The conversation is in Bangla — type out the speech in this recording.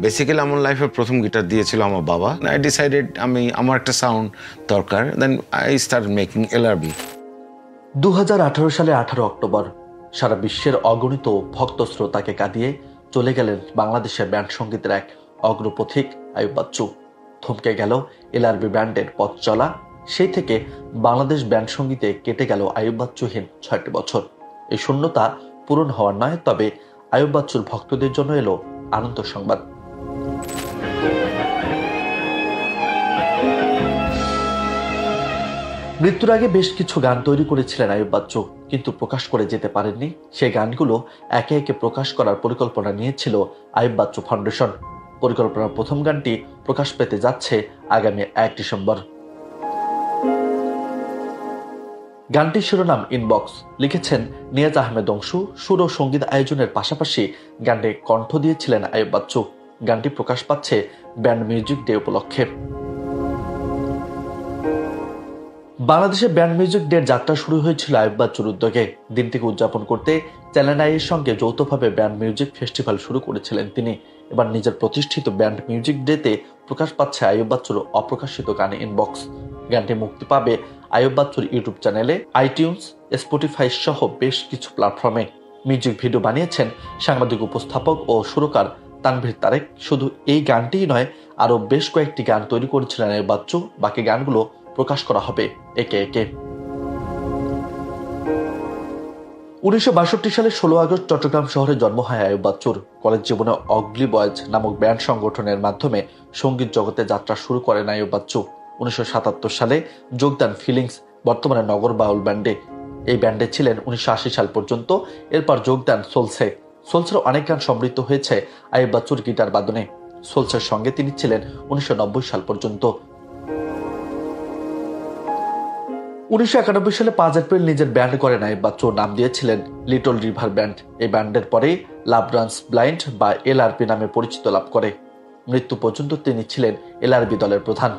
বেসিক্যালি আমার লাইফের প্রথম গিটার দিয়েছিল আমার বাবা। আই ডিসাইডেড আমার একটা সাউন্ড দরকার, then I start making LRB. 2018 সালে 18 অক্টোবর সারা বিশ্বের অগণিত ভক্ত শ্রোতাকে কাঁদিয়ে চলে গেলেন বাংলাদেশের ব্যান্ড সঙ্গীতের এক অগ্রপথিক আইয়ুব বাচ্চু। থমকে গেল এলআরবি ব্যান্ডের পথ চলা। সেই থেকে বাংলাদেশ ব্যান্ড সঙ্গীতে কেটে গেল আইয়ুব বাচ্চুহীন 6টি বছর। এই শূন্যতা পূরণ হওয়ার নয়, তবে আইয়ুব বাচ্চুর ভক্তদের জন্য এলো আনন্দ সংবাদ। মৃত্যুর আগে বেশ কিছু গান তৈরি করেছিলেন আইয়ুব বাচ্চু, কিন্তু প্রকাশ করে যেতে পারেননি। সেই গানগুলো একে একে প্রকাশ করার পরিকল্পনা নিয়েছিল আইয়ুব বাচ্চু ফাউন্ডেশন। পরিকল্পনার প্রথম গানটি প্রকাশ পেতে যাচ্ছে আগামী 1 ডিসেম্বর। গানটির শিরোনাম ইনবক্স, লিখেছেন নিয়াজ আহমেদ অংশু। সুর ও সঙ্গীত আয়োজনের পাশাপাশি গানটি কণ্ঠ দিয়েছিলেন আইয়ুব বাচ্চু। গানটি প্রকাশ পাচ্ছে ব্যান্ড মিউজিক ডে উপলক্ষে। বাংলাদেশে ব্যান্ড মিউজিক ডে যাত্রা শুরু হয়েছিল আইয়ুব বাচ্চুর উদ্যোগে। দিনটিকে উদযাপন করতে চ্যানেল আইয়ের সঙ্গে যৌথভাবে ব্যান্ড মিউজিক ফেস্টিভ্যাল শুরু করেছিলেন তিনি। এবার নিজের প্রতিষ্ঠিত ব্যান্ড মিউজিক ডেতে প্রকাশ পাচ্ছে আইয়ুব বাচ্চুর অপ্রকাশিত গান ইনবক্স। গানটি মুক্তি পাবে আইয়ুব বাচ্চুর ইউটিউব চ্যানেলে, আইটিউনস, স্পটিফাই সহ বেশ কিছু প্ল্যাটফর্মে। মিউজিক ভিডিও বানিয়েছেন সাংবাদিক, উপস্থাপক ও সুরকার তানভীর তারেক। শুধু এই গানটিই নয়, আরও বেশ কয়েকটি গান তৈরি করেছিলেন আইয়ুব বাচ্চু। বাকি গানগুলো প্রকাশ করা হবে একে একে। 1962 সালে 16 আগস্ট চট্টগ্রাম শহরে জন্ম হয় আইয়ুব বাচ্চুর। কলেজ জীবনে অগলি বয়েজ নামক ব্যান্ড সংগঠনের মাধ্যমে সঙ্গীত জগতে যাত্রা শুরু করেন আইয়ুব বাচ্চু। 1977 সালে যোগ দেন ফিলিংস, বর্তমানে নগর বাউল ব্যান্ডে। এই ব্যান্ডে ছিলেন 1980 সাল পর্যন্ত। এরপর যোগ দেন সোলসে। সোলসের অনেক গান সমৃদ্ধ হয়েছে আইয়ুব বাচ্চুর গিটার বাদনে। সোলসের সঙ্গে তিনি ছিলেন 1990 সাল পর্যন্ত। 1991 সালে 5 এপ্রিল নিজের ব্যান্ড করেন আইয়ুব বাচ্চু। নাম দিয়েছিলেন লিটল রিভার ব্যান্ড। এই ব্যান্ডের পরে লাভ রানস ব্লাইন্ড বা এলআরপি নামে পরিচিত লাভ করে। মৃত্যু পর্যন্ত তিনি ছিলেন এলআরবি দলের প্রধান।